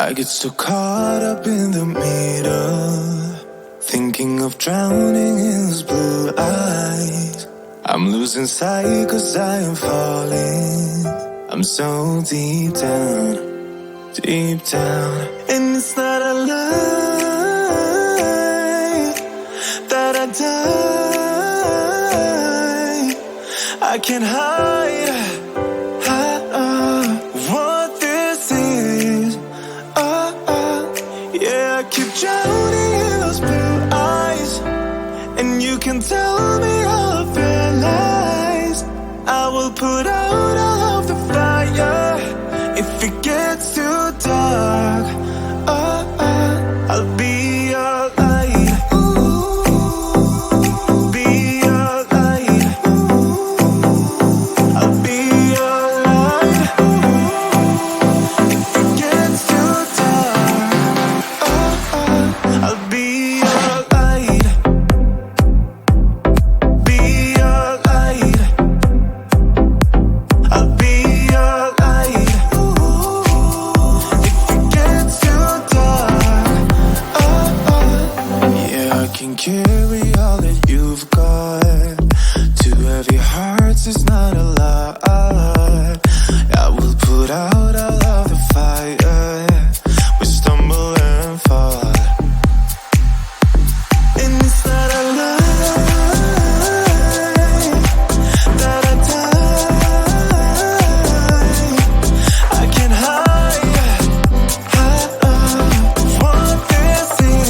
I get so caught up in the middle, thinking of drowning in those blue eyes. I'm losing sight 'cause I am falling. I'm so deep down, and it's not a lie that I die. I can't hide what this is. Yeah, I keep drowning in those blue eyes, and you can tell me all of your lies. I will put out all of the fire if it gets too dark. I'll be your light. Be your light. I'll be your light. If it gets too dark, I'll be your light. Be your light. I'll be your light. If it gets too dark, yeah, I can carry all that you've got. Two heavy hearts is not a lot. I will put out all of the fire. We stumble and fall, and it's not a lie that I die. I can't hide what this is.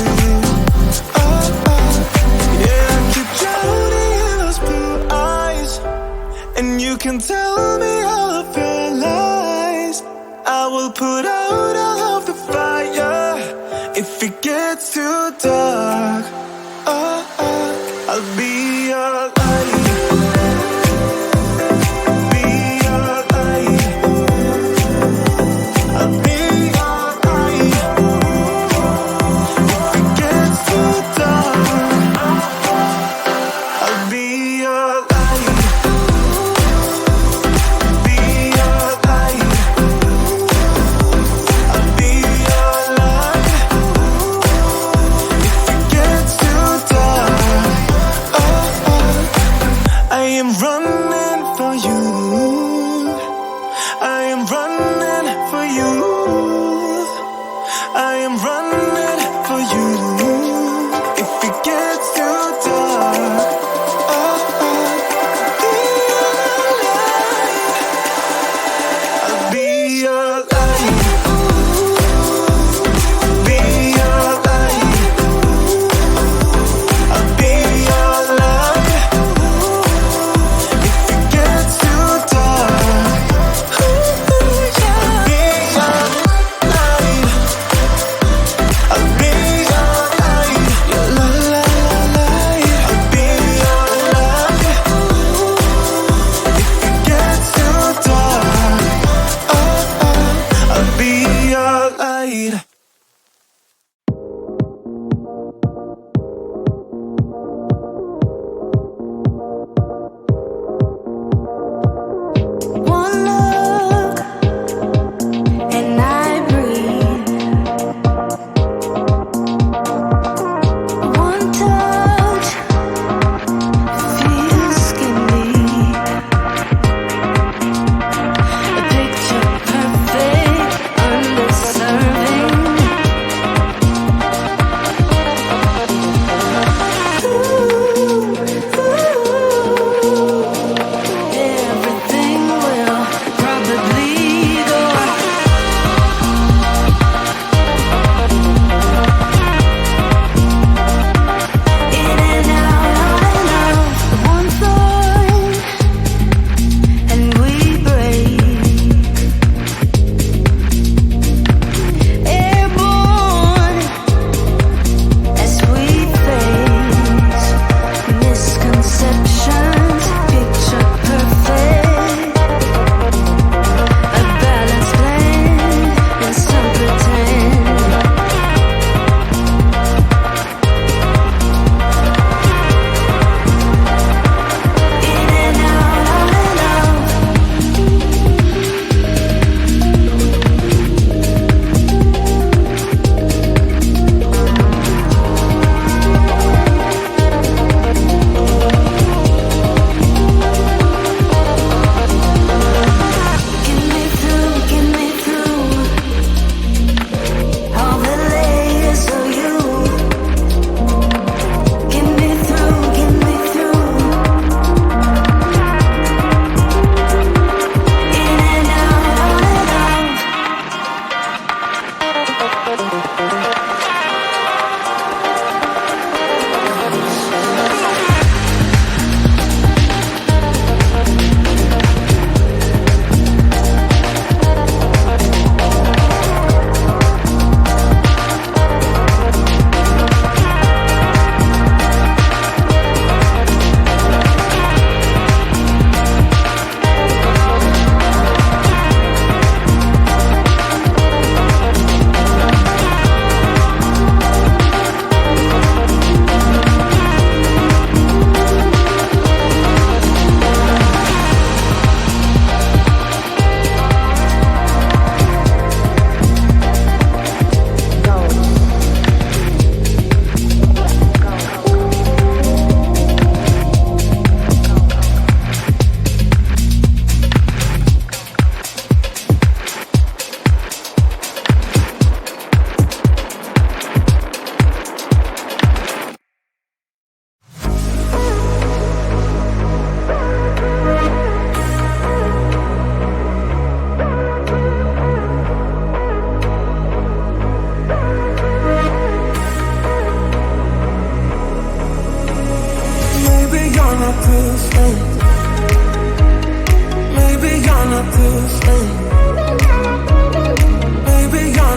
Yeah, I keep drowning in those blue eyes, and you can tell me all of your lies. I will put out all of the fire if it gets too dark. I'll be your light. Be your light. I'll be your light. If it gets too dark, I'll be your light. Be your light. I'll be your light. If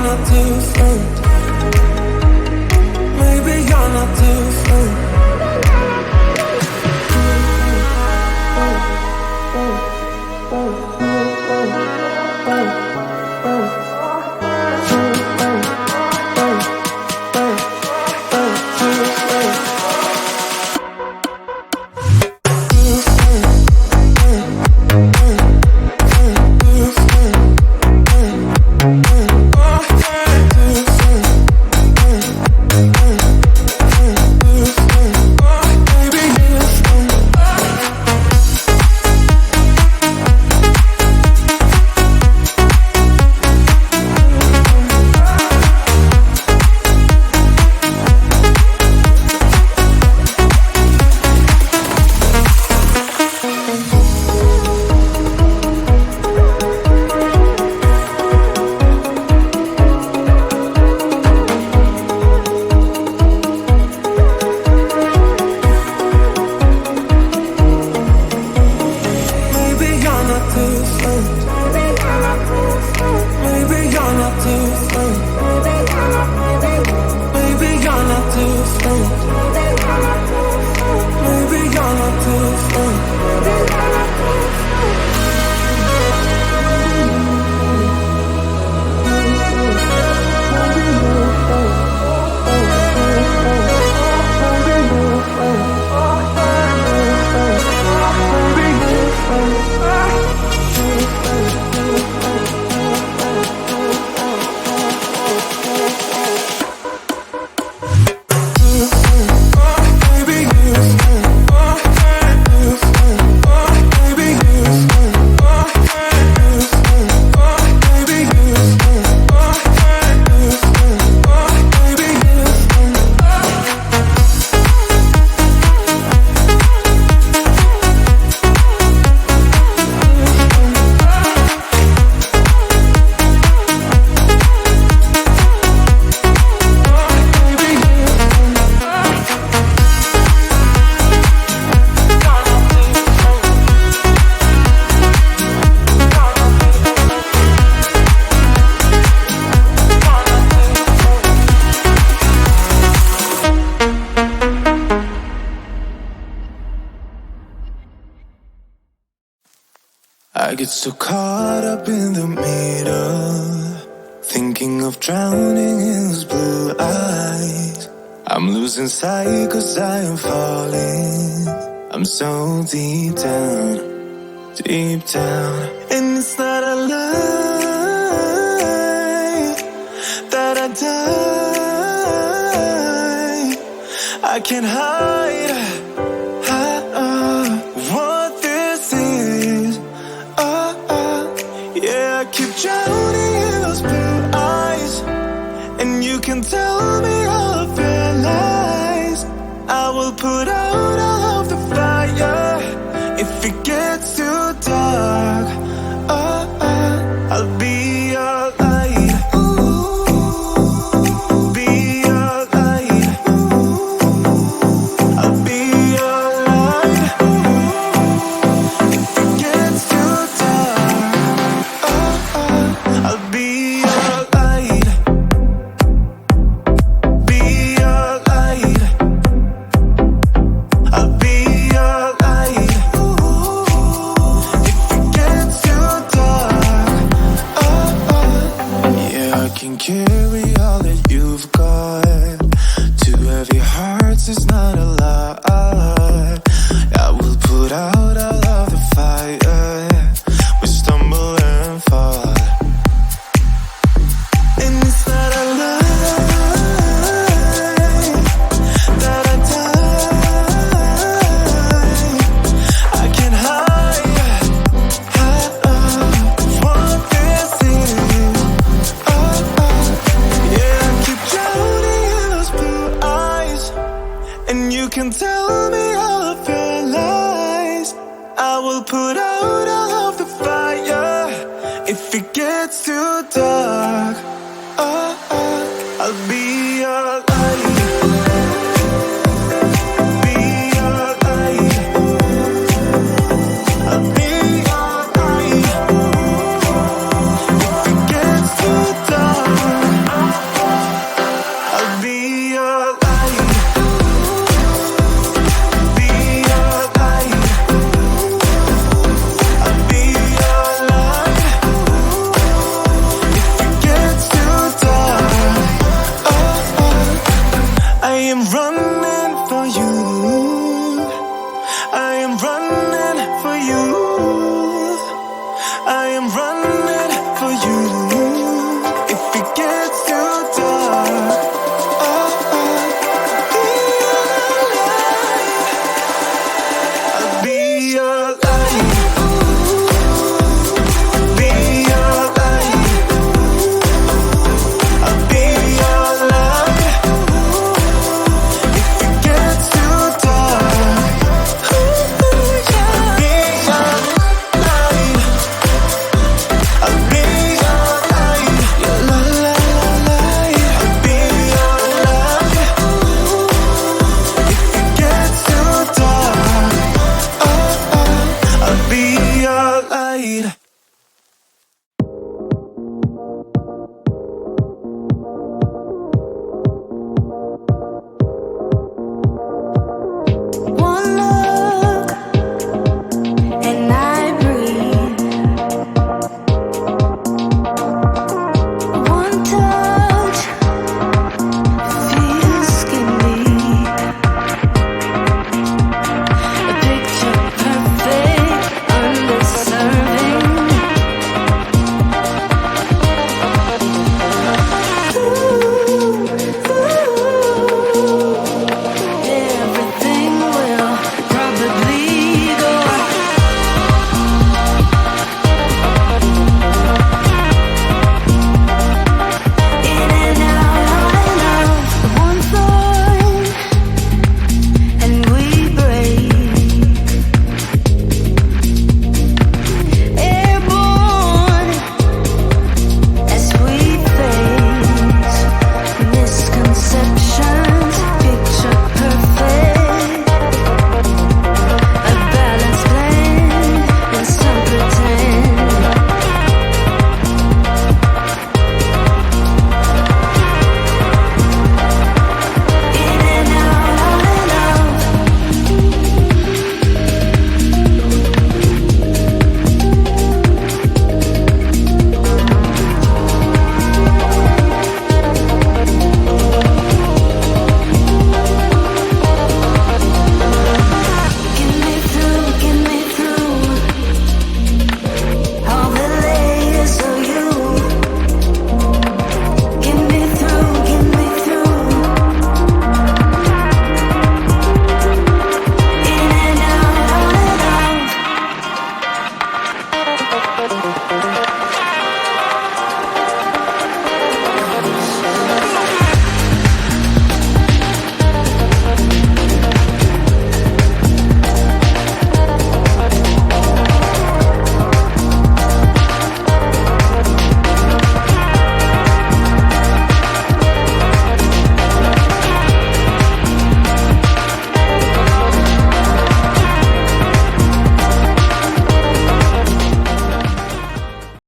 not different. Maybe you're not different. I get so caught up in the middle, thinking of drowning in those blue eyes. I'm losing sight 'cause I am falling. I'm so deep down, and it's not a lie that I die. I can't hide what this is. Yeah, I keep drowning in those blue eyes, and you can tell me all of your lies. I will put out all of the fire if it gets too dark. I'll be your light. Be your light. I'll be your light. If it gets too dark, I'll be your light. Be your light. I'll be your light. If it gets too dark, yeah, I can carry all that you've got. Two heavy hearts is not a lie. I will put out all of the fire. We stumble and fall, and it's not a lie that I die. I can't hide what this is. Yeah, I keep drowning in those blue eyes, and you can tell me all of your lies. I will put out all begin.